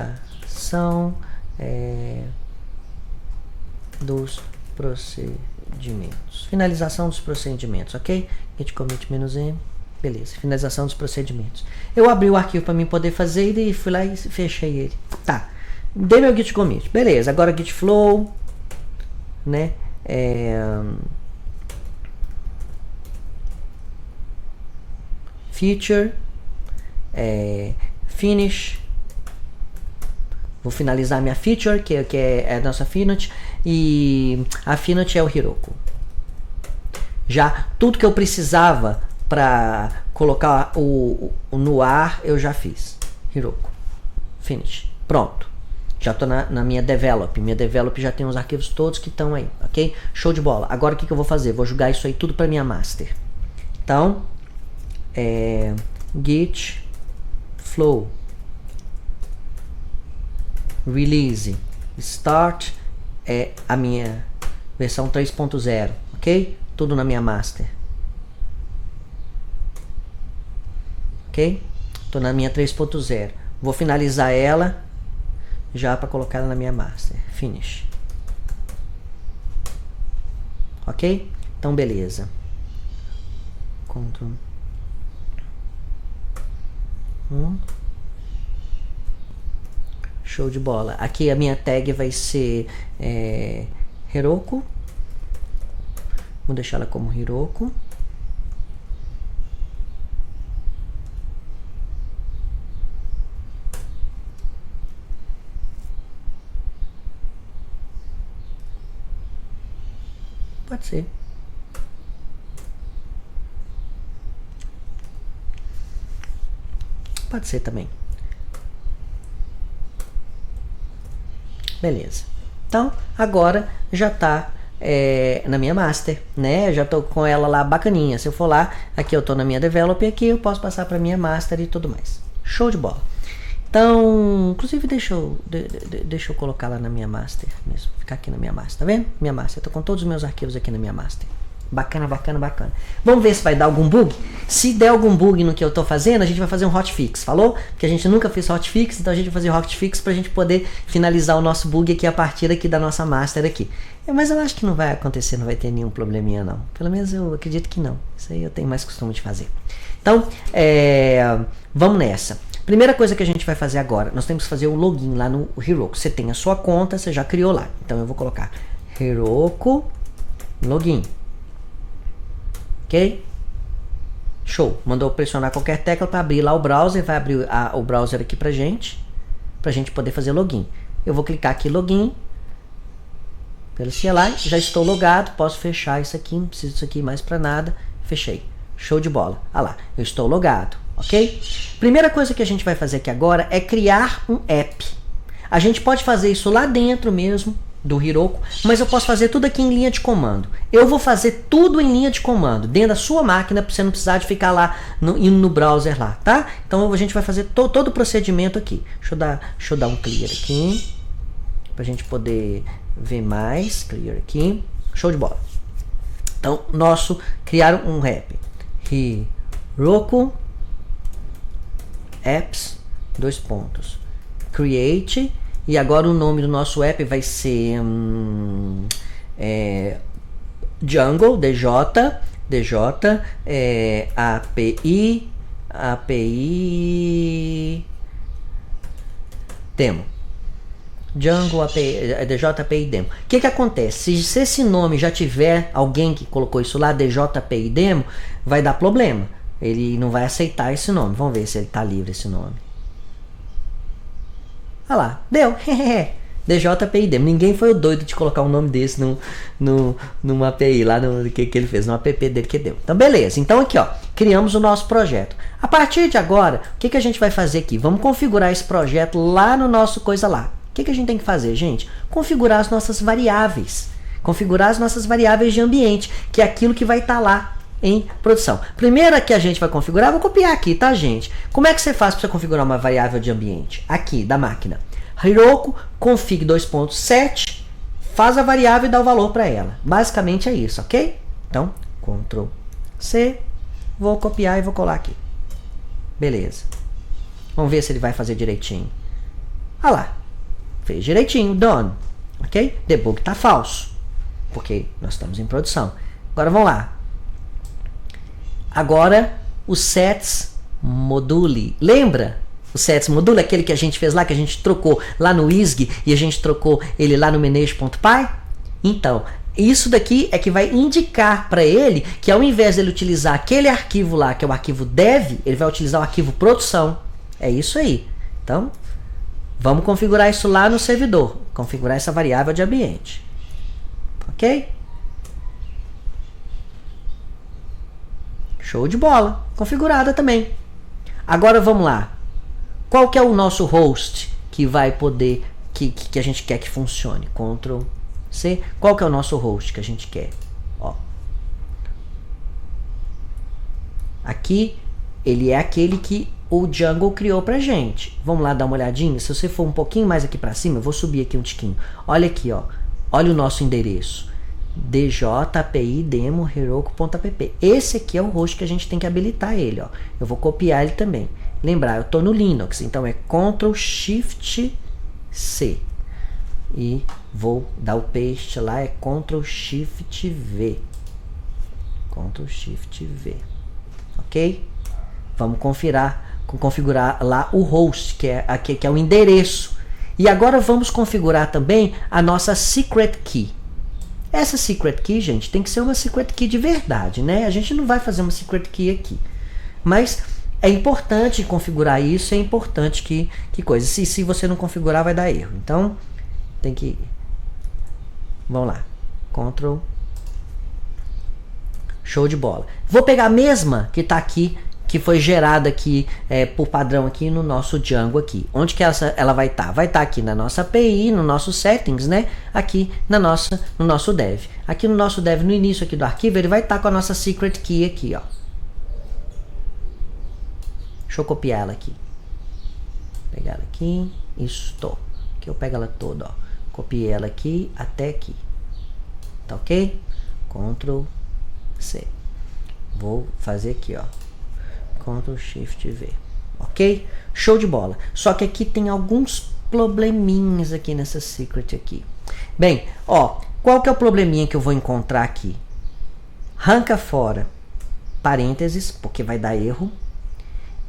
dos procedimentos. Finalização dos procedimentos, ok? Git commit -m, beleza, finalização dos procedimentos. Eu abri o arquivo para mim poder fazer e fui lá e fechei ele. Tá, dei meu git commit, beleza. Agora git flow, né? Feature, finish. Vou finalizar minha feature, que é a nossa Finite, e a Finite é o Heroku. Já tudo que eu precisava para colocar no ar, eu já fiz. Heroku. Finish. Pronto. Já estou na minha develop. Minha develop já tem os arquivos todos que estão aí, ok? Show de bola. Agora o que eu vou fazer? Vou jogar isso aí tudo para minha master. Então, git flow release start é a minha versão 3.0, ok? Tudo na minha master. Ok? Estou na minha 3.0. Vou finalizar ela já para colocar ela na minha master. Finish. Ok? Então, beleza. Ctrl. Show de bola. Aqui a minha tag vai ser Heroku. Vou deixar ela como Heroku. Pode ser. Pode ser também. Beleza. Então, agora já está na minha master, né? Já estou com ela lá bacaninha. Se eu for lá, aqui eu estou na minha develop, aqui eu posso passar para minha master e tudo mais. Show de bola. Então, inclusive deixa eu colocar lá na minha master mesmo. Ficar aqui na minha master, tá vendo? Minha master. Eu tô com todos os meus arquivos aqui na minha master. Bacana, bacana, bacana. Vamos ver se vai dar algum bug? Se der algum bug no que eu tô fazendo, a gente vai fazer um hotfix, falou? Porque a gente nunca fez hotfix, então a gente vai fazer hotfix pra gente poder finalizar o nosso bug aqui a partir aqui da nossa master aqui. Mas eu acho que não vai acontecer, não vai ter nenhum probleminha não. Pelo menos eu acredito que não. Isso aí eu tenho mais costume de fazer. Então, vamos nessa. Primeira coisa que a gente vai fazer agora, nós temos que fazer o login lá no Heroku. Você tem a sua conta, você já criou lá. Então eu vou colocar Heroku login. Ok? Show. Mandou pressionar qualquer tecla para abrir lá o browser. Vai abrir o browser aqui pra gente poder fazer login. Eu vou clicar aqui login. Pelo CLI, já estou logado. Posso fechar isso aqui. Não preciso disso aqui mais para nada. Fechei. Show de bola. Ah lá, eu estou logado. Ok? Primeira coisa que a gente vai fazer aqui agora é criar um app. A gente pode fazer isso lá dentro mesmo do Heroku, mas eu posso fazer tudo aqui em linha de comando. Eu vou fazer tudo em linha de comando, dentro da sua máquina, para você não precisar de ficar lá indo no browser lá, tá? Então a gente vai fazer todo o procedimento aqui. Deixa eu dar um clear aqui, para a gente poder ver mais. Clear aqui. Show de bola. Então, criar um app. Heroku apps, create, e agora o nome do nosso app vai ser Jungle, DJ, API demo. Jungle DJ API demo. O que acontece? Se esse nome já tiver alguém que colocou isso lá, DJ API demo, vai dar problema. Ele não vai aceitar esse nome. Vamos ver se ele está livre esse nome. Olha lá, deu. DJ API demo. Ninguém foi o doido de colocar um nome desse numa API lá no que ele fez, no app dele que deu. Então beleza. Então aqui ó, criamos o nosso projeto. A partir de agora, o que a gente vai fazer aqui? Vamos configurar esse projeto lá no nosso coisa lá. O que a gente tem que fazer, gente? Configurar as nossas variáveis. Configurar as nossas variáveis de ambiente, que é aquilo que vai estar lá em produção. Primeira que a gente vai configurar, vou copiar aqui, tá, gente? Como é que você faz para você configurar uma variável de ambiente? Aqui, da máquina. Heroku config 2.7, faz a variável e dá o valor para ela. Basicamente é isso, ok? Então, Ctrl C, vou copiar e vou colar aqui. Beleza. Vamos ver se ele vai fazer direitinho. Ah lá. Fez direitinho, done. Ok? Debug tá falso, porque nós estamos em produção. Agora vamos lá. Agora o sets module. Lembra? O sets module, aquele que a gente fez lá, que a gente trocou lá no ISG e a gente trocou ele lá no manage.py? Então, isso daqui é que vai indicar para ele que ao invés dele utilizar aquele arquivo lá, que é o arquivo dev, ele vai utilizar o arquivo produção. É isso aí. Então, vamos configurar isso lá no servidor. Configurar essa variável de ambiente. Ok? Show de bola. Configurada também. Agora vamos lá. Qual que é o nosso host que vai poder, que a gente quer que funcione? Ctrl C. Qual que é o nosso host que a gente quer? Ó. Aqui, ele é aquele que o Jungle criou pra gente. Vamos lá dar uma olhadinha? Se você for um pouquinho mais aqui pra cima, eu vou subir aqui um tiquinho. Olha aqui, ó. Olha o nosso endereço. djapidemo heroku.app. Esse aqui é o host que a gente tem que habilitar ele, ó. Eu vou copiar ele também. Lembrar, eu estou no Linux, então é Ctrl Shift C. E vou dar o paste lá, é Ctrl Shift V. Ctrl Shift V. Ok? Vamos configurar lá o host, que é o endereço. E agora vamos configurar também a nossa secret key. Essa secret key, gente, tem que ser uma secret key de verdade, né? A gente não vai fazer uma secret key aqui. Mas é importante configurar isso, é importante que coisa. Se você não configurar, vai dar erro. Então, tem que... Vamos lá. Ctrl. Show de bola. Vou pegar a mesma que está aqui, que foi gerada aqui por padrão aqui no nosso Django aqui. Onde que ela vai estar? Vai estar aqui na nossa API, no nosso settings, né? Aqui no nosso dev. Aqui no nosso dev, no início aqui do arquivo, ele vai estar com a nossa secret key aqui, ó. Deixa eu copiar ela aqui. Pegar ela aqui. Isto. Aqui eu pego ela toda, ó. Copiei ela aqui até aqui. Tá ok? Ctrl C. Vou fazer aqui, ó. Ctrl Shift V. Ok? Show de bola. Só que aqui tem alguns probleminhas aqui nessa secret aqui. Bem, ó, qual que é o probleminha que eu vou encontrar aqui? Arranca fora parênteses, porque vai dar erro.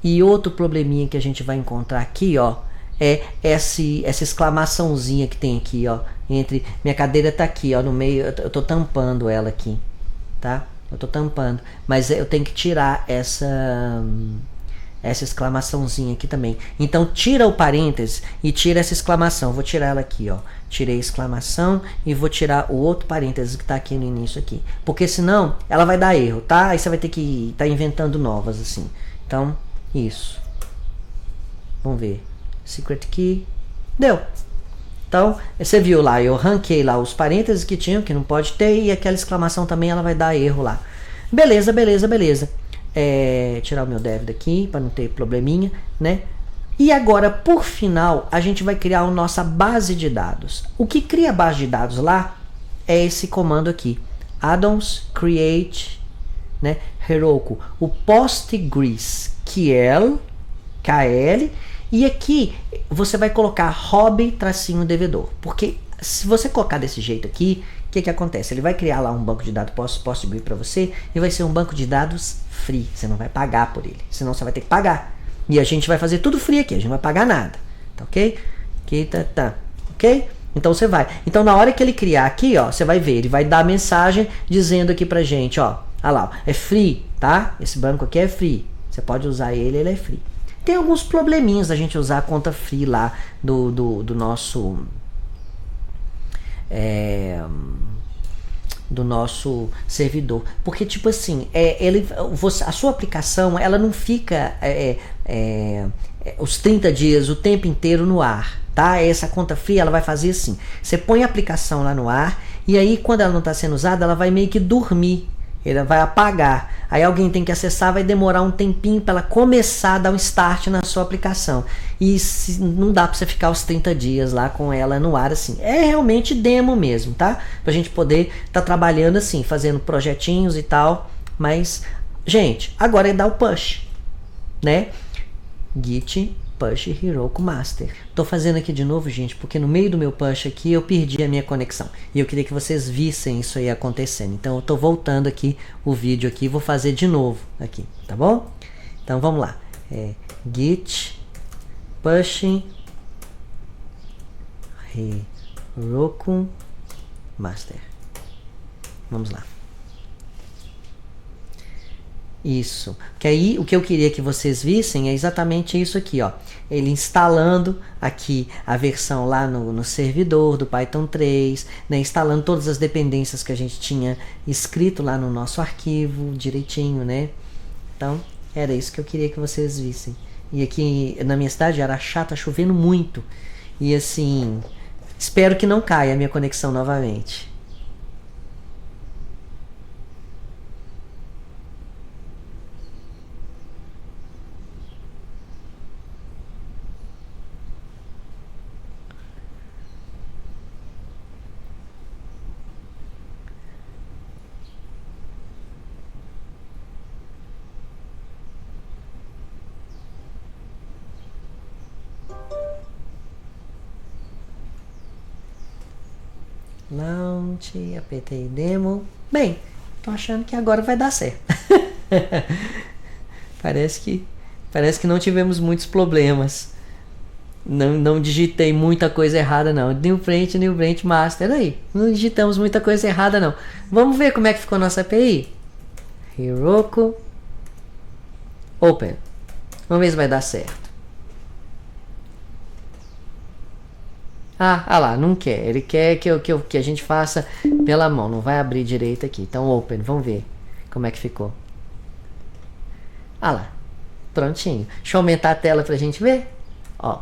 E outro probleminha que a gente vai encontrar aqui, ó, é essa exclamaçãozinha que tem aqui, ó, entre... Minha cadeira tá aqui, ó, no meio, eu tô tampando ela aqui, tá? Eu tô tampando, mas eu tenho que tirar essa exclamaçãozinha aqui também. Então tira o parênteses e tira essa exclamação. Vou tirar ela aqui, ó. Tirei a exclamação e vou tirar o outro parênteses que tá aqui no início aqui. Porque senão ela vai dar erro, tá? Aí você vai ter que estar inventando novas assim. Então, isso. Vamos ver. Secret key. Deu. Então, você viu lá, eu ranquei lá os parênteses que tinham, que não pode ter, e aquela exclamação também ela vai dar erro lá. Beleza, beleza, beleza. Tirar o meu dev daqui para não ter probleminha, né? E agora, por final, a gente vai criar a nossa base de dados. O que cria a base de dados lá é esse comando aqui, addons create, né, Heroku, o Postgres KL, e aqui você vai colocar hobby-devedor, porque se você colocar desse jeito aqui, o que acontece? Ele vai criar lá um banco de dados Postgres para você e vai ser um banco de dados free. Você não vai pagar por ele, senão você vai ter que pagar. E a gente vai fazer tudo free aqui, a gente não vai pagar nada. Tá ok? Aqui tá. Ok? Então você vai. Então na hora que ele criar aqui, ó, você vai ver, ele vai dar a mensagem dizendo aqui pra gente, ó. Olha lá, ó, é free, tá? Esse banco aqui é free. Você pode usar ele é free. Tem alguns probleminhas da gente usar a conta free lá do nosso... do nosso servidor, porque tipo assim, a sua aplicação ela não fica os 30 dias o tempo inteiro no ar, tá? Essa conta free ela vai fazer assim, você põe a aplicação lá no ar e aí quando ela não está sendo usada ela vai meio que dormir, ela vai apagar, aí alguém tem que acessar, vai demorar um tempinho para ela começar a dar um start na sua aplicação, e não dá para você ficar os 30 dias lá com ela no ar assim, é realmente demo mesmo, tá? Pra gente poder tá trabalhando assim, fazendo projetinhos e tal, mas, gente, agora é dar o push, né? Git push Heroku master. Tô fazendo aqui de novo, gente, porque no meio do meu push aqui eu perdi a minha conexão. E eu queria que vocês vissem isso aí acontecendo. Então eu tô voltando aqui o vídeo aqui, vou fazer de novo aqui, tá bom? Então vamos lá. Git push Heroku master. Vamos lá. Isso, que aí o que eu queria que vocês vissem é exatamente isso aqui, ó. Ele instalando aqui a versão lá no servidor do Python 3, né, instalando todas as dependências que a gente tinha escrito lá no nosso arquivo direitinho, né? Então, era isso que eu queria que vocês vissem. E aqui na minha cidade era chato, tá chovendo muito. E assim, espero que não caia a minha conexão novamente. Launch, apertei demo. Bem, tô achando que agora vai dar certo. Parece que não tivemos muitos problemas. Não digitei muita coisa errada não. New Branch Master aí. Não digitamos muita coisa errada não. Vamos ver como é que ficou nossa API. Heroku Open. Vamos ver se vai dar certo. Ah lá, não quer. Ele quer que a gente faça pela mão. Não vai abrir direito aqui. Então, open. Vamos ver como é que ficou. Ah lá. Prontinho. Deixa eu aumentar a tela pra gente ver. Ó.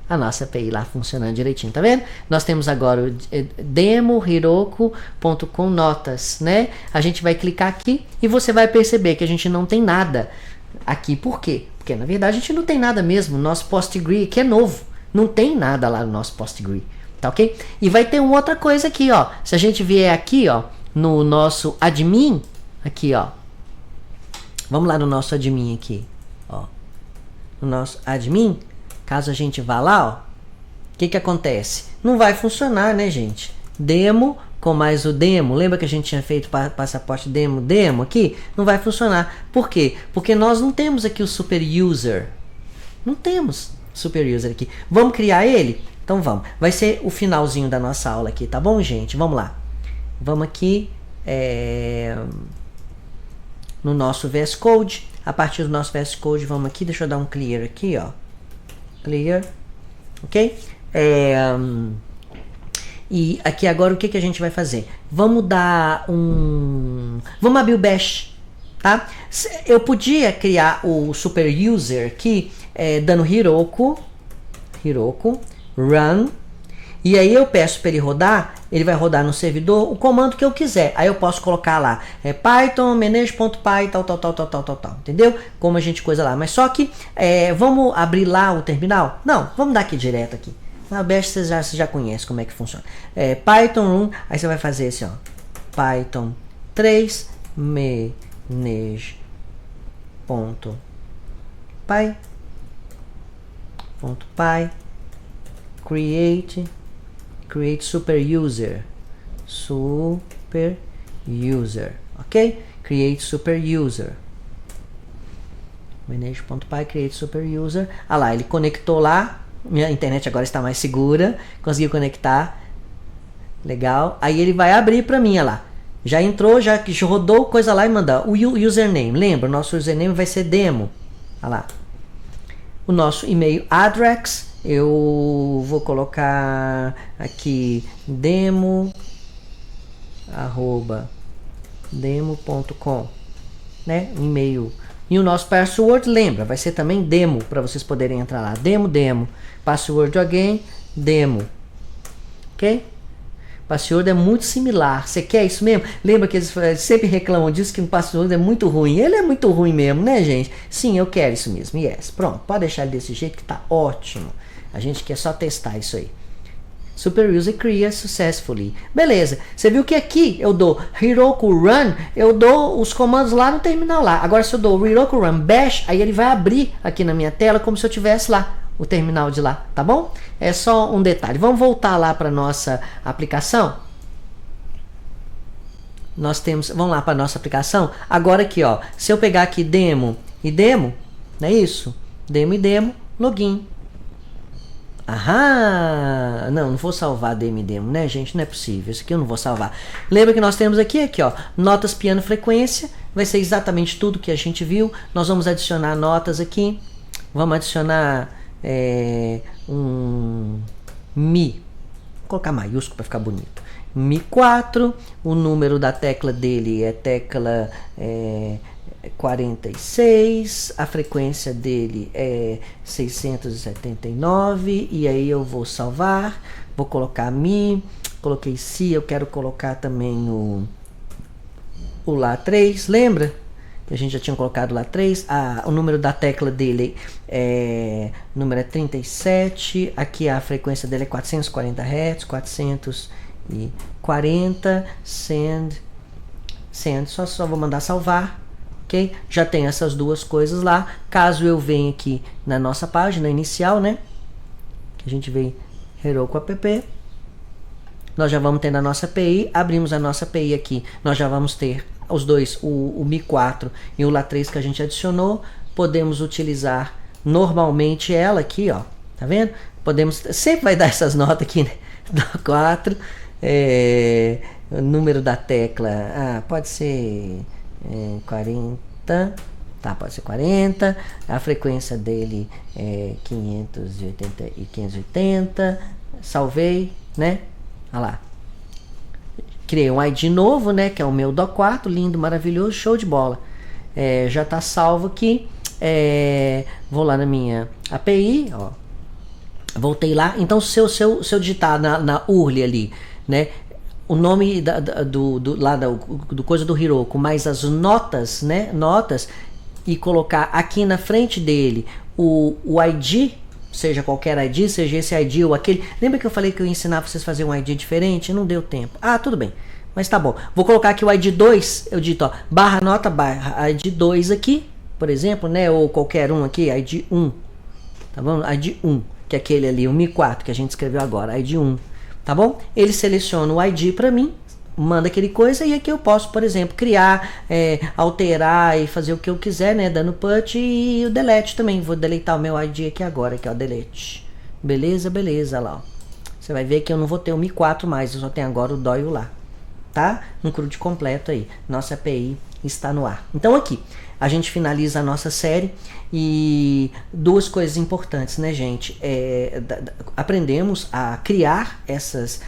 A nossa API lá funcionando direitinho. Tá vendo? Nós temos agora o demo heroku.com notas, né? A gente vai clicar aqui e você vai perceber que a gente não tem nada aqui. Por quê? Porque, na verdade, a gente não tem nada mesmo. Nosso Postgre aqui é novo. Não tem nada lá no nosso Postgre, tá ok? E vai ter uma outra coisa aqui, ó. Se a gente vier aqui, ó, no nosso admin, Aqui, ó. Vamos lá no nosso admin aqui, ó. No nosso admin, caso a gente vá lá, ó, o que acontece? Não vai funcionar, né, gente? Demo com mais o demo, lembra que a gente tinha feito passaporte demo aqui? Não vai funcionar. Por quê? Porque nós não temos aqui o super user. Não temos super user aqui. Vamos criar ele? Então vamos. Vai ser o finalzinho da nossa aula aqui, tá bom, gente? Vamos lá. Vamos aqui no nosso VS Code. A partir do nosso VS Code, vamos aqui. Deixa eu dar um clear aqui, ó. Clear. Ok? E aqui agora o que a gente vai fazer? Vamos dar vamos abrir o Bash, tá? Eu podia criar o super user aqui, dando Heroku run, e aí eu peço para ele rodar, ele vai rodar no servidor o comando que eu quiser. Aí eu posso colocar lá python manage.py tal, entendeu? Como a gente coisa lá. Mas só que vamos abrir lá o terminal? Não, vamos dar aqui direto aqui. Na Bash você já conhece como é que funciona. Python run, aí você vai fazer esse, ó. Python 3 manage.py create super user, ok? Create super user, manage.py create super user. Ah lá, ele conectou lá. Minha internet agora está mais segura, conseguiu conectar, legal. Aí ele vai abrir para mim, olha lá. Já entrou, já rodou coisa lá e manda o username. Lembra, o nosso username vai ser demo. Olha lá. O nosso e-mail address, eu vou colocar aqui demo@demo.com, né? E-mail. E o nosso password, lembra, vai ser também demo, para vocês poderem entrar lá. Demo. Password again, demo. Ok? Password é muito similar. Você quer isso mesmo? Lembra que eles sempre reclamam disso, que o password é muito ruim. Ele é muito ruim mesmo, né, gente? Sim, eu quero isso mesmo. Yes. Pronto, pode deixar ele desse jeito que tá ótimo. A gente quer só testar isso aí. Super user clear successfully. Beleza. Você viu que aqui eu dou Heroku run, eu dou os comandos lá no terminal lá. Agora se eu dou Heroku run bash, aí ele vai abrir aqui na minha tela como se eu tivesse lá o terminal de lá, tá bom? É só um detalhe. Vamos voltar lá para nossa aplicação. Vamos lá para nossa aplicação. Agora aqui, ó, se eu pegar aqui demo e demo, não é isso? Demo e demo, login. Aham, não vou salvar demo, né, gente? Não é possível, isso aqui eu não vou salvar. Lembra que nós temos aqui, ó, notas piano frequência, vai ser exatamente tudo que a gente viu. Nós vamos adicionar notas aqui, vamos adicionar um Mi, vou colocar maiúsculo para ficar bonito. Mi 4, o número da tecla dele é tecla 46, a frequência dele é 679, e aí eu vou salvar, vou colocar Mi, coloquei Si, eu quero colocar também o Lá3, lembra? A gente já tinha colocado Lá3, o número da tecla dele o número é 37, aqui a frequência dele é 440 Hz, 440, send, só vou mandar salvar. Okay? Já tem essas duas coisas lá. Caso eu venha aqui na nossa página inicial, né? Que a gente vem Heroku app. Nós já vamos ter na nossa API. Abrimos a nossa API aqui. Nós já vamos ter os dois, o Mi 4 e o Lá3 que a gente adicionou. Podemos utilizar normalmente ela aqui, ó. Tá vendo? Sempre vai dar essas notas aqui, né? Do 4. O número da tecla. Pode ser 40, tá, pode ser 40, a frequência dele é 580 e 580, salvei, né, olha lá, criei um ID novo, né, que é o meu DO4, lindo, maravilhoso, show de bola, já tá salvo aqui, vou lá na minha API, ó, voltei lá, então se eu digitar na URL ali, né, o nome do coisa do Heroku, mais as notas, né? Notas, e colocar aqui na frente dele o ID, seja qualquer ID, seja esse ID ou aquele. Lembra que eu falei que eu ia ensinar vocês a fazer um ID diferente? Não deu tempo. Tudo bem. Mas tá bom. Vou colocar aqui o ID 2, eu dito, ó, barra nota, barra ID 2 aqui, por exemplo, né? Ou qualquer um aqui, ID 1. Tá bom? ID 1, que é aquele ali, o Mi 4 que a gente escreveu agora, ID 1. Tá bom? Ele seleciona o ID para mim, manda aquele coisa e aqui eu posso, por exemplo, criar, alterar e fazer o que eu quiser, né? Dando put e o delete também. Vou deletar o meu ID aqui agora, aqui ó, delete. Beleza, beleza, lá ó. Você vai ver que eu não vou ter o Mi 4 mais, eu só tenho agora o DOI lá. Tá? Um CRUD completo aí. Nossa API está no ar. Então aqui, a gente finaliza a nossa série e duas coisas importantes, né, gente? Aprendemos a criar essas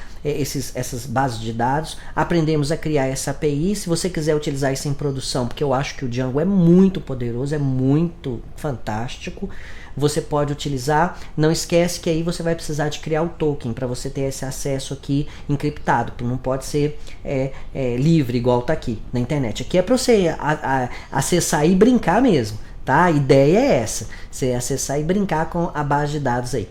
bases de dados, aprendemos a criar essa API. Se você quiser utilizar isso em produção, porque eu acho que o Django é muito poderoso, é muito fantástico, você pode utilizar. Não esquece que aí você vai precisar de criar o token para você ter esse acesso aqui encriptado, que não pode ser livre igual tá aqui na internet. Aqui é para você acessar e brincar mesmo, tá? A ideia é essa, você acessar e brincar com a base de dados aí.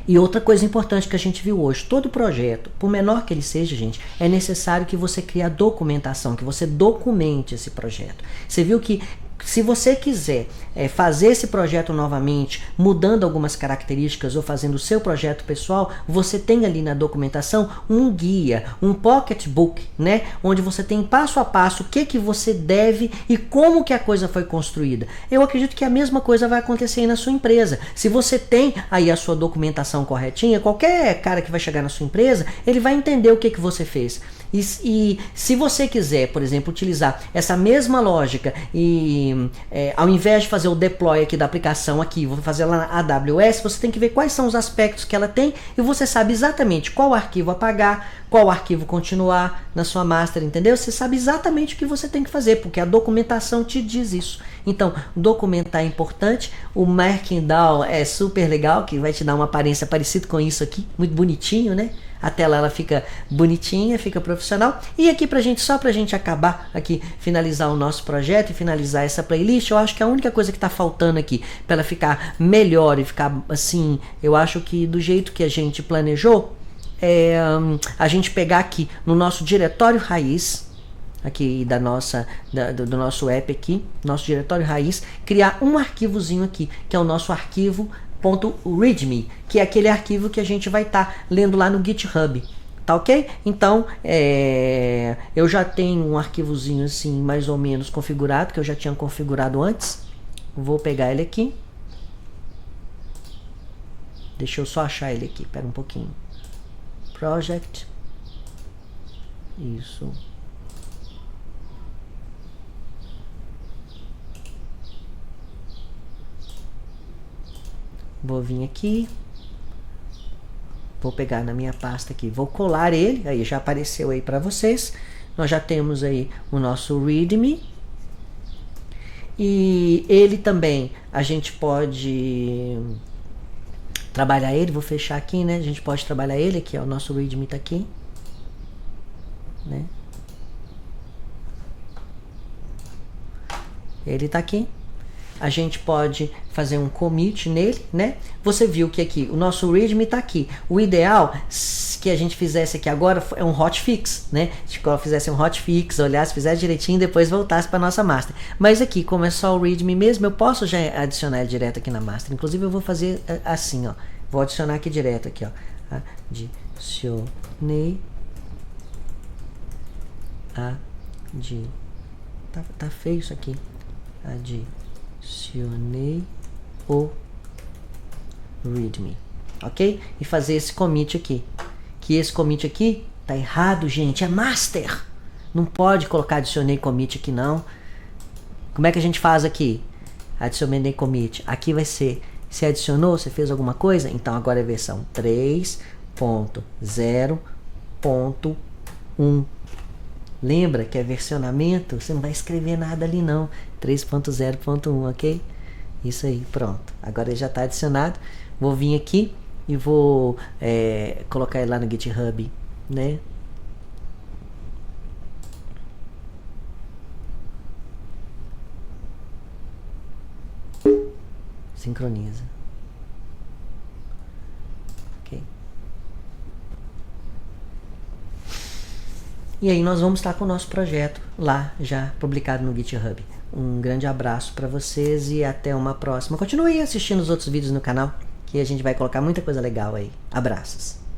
E outra coisa importante que a gente viu hoje, todo projeto, por menor que ele seja, gente, é necessário que você crie a documentação, que você documente esse projeto. Você viu que se você quiser fazer esse projeto novamente, mudando algumas características ou fazendo o seu projeto pessoal, você tem ali na documentação um guia, um pocketbook, né? Onde você tem passo a passo o que você deve e como que a coisa foi construída. Eu acredito que a mesma coisa vai acontecer aí na sua empresa. Se você tem aí a sua documentação corretinha, qualquer cara que vai chegar na sua empresa, ele vai entender o que você fez. E se você quiser, por exemplo, utilizar essa mesma lógica e ao invés de fazer o deploy aqui da aplicação aqui, vou fazer lá na AWS, você tem que ver quais são os aspectos que ela tem e você sabe exatamente qual arquivo apagar, qual arquivo continuar na sua master, entendeu? Você sabe exatamente o que você tem que fazer, porque a documentação te diz isso. Então, documentar é importante. O Markdown é super legal, que vai te dar uma aparência parecida com isso aqui, muito bonitinho, né? A tela ela fica bonitinha, fica profissional. E aqui só pra gente acabar aqui, finalizar o nosso projeto e finalizar essa playlist, eu acho que a única coisa que tá faltando aqui para ela ficar melhor e ficar assim, eu acho que do jeito que a gente planejou, a gente pegar aqui no nosso diretório raiz, aqui do nosso app aqui, nosso diretório raiz, criar um arquivozinho aqui, que é o nosso arquivo .readme, que é aquele arquivo que a gente vai estar lendo lá no GitHub, tá ok? Então, eu já tenho um arquivozinho assim, mais ou menos configurado, que eu já tinha configurado antes. Vou pegar ele aqui. Deixa eu só achar ele aqui, pera um pouquinho. Project. Isso. Vou vir aqui, vou pegar na minha pasta aqui, vou colar ele, aí já apareceu aí para vocês. Nós já temos aí o nosso readme e ele também, a gente pode trabalhar ele, vou fechar aqui, né? A gente pode trabalhar ele aqui, ó, o nosso readme tá aqui, né? Ele tá aqui. A gente pode fazer um commit nele, né? Você viu que aqui o nosso readme está aqui. O ideal que a gente fizesse aqui agora é um hotfix, né? Tipo, fizesse um hotfix, olhasse, fizesse direitinho e depois voltasse para nossa master. Mas aqui, como é só o readme mesmo, eu posso já adicionar ele direto aqui na master. Inclusive eu vou fazer assim, ó. Vou adicionar aqui direto aqui, ó. Adicionei. Tá feio isso aqui. Adicionei o readme, ok? E fazer esse commit aqui. Que esse commit aqui tá errado, gente. É master. Não pode colocar adicionei commit aqui, não. Como é que a gente faz aqui? Adicionei commit. Aqui vai ser, se adicionou, você fez alguma coisa? Então agora é versão 3.0.1. Lembra que é versionamento? Você não vai escrever nada ali não. 3.0.1, ok? Isso aí, pronto. Agora ele já está adicionado. Vou vir aqui e vou colocar ele lá no GitHub, né? Sincroniza. Ok. E aí nós vamos estar com o nosso projeto lá já publicado no GitHub. Um grande abraço para vocês e até uma próxima. Continue assistindo os outros vídeos no canal, que a gente vai colocar muita coisa legal aí. Abraços.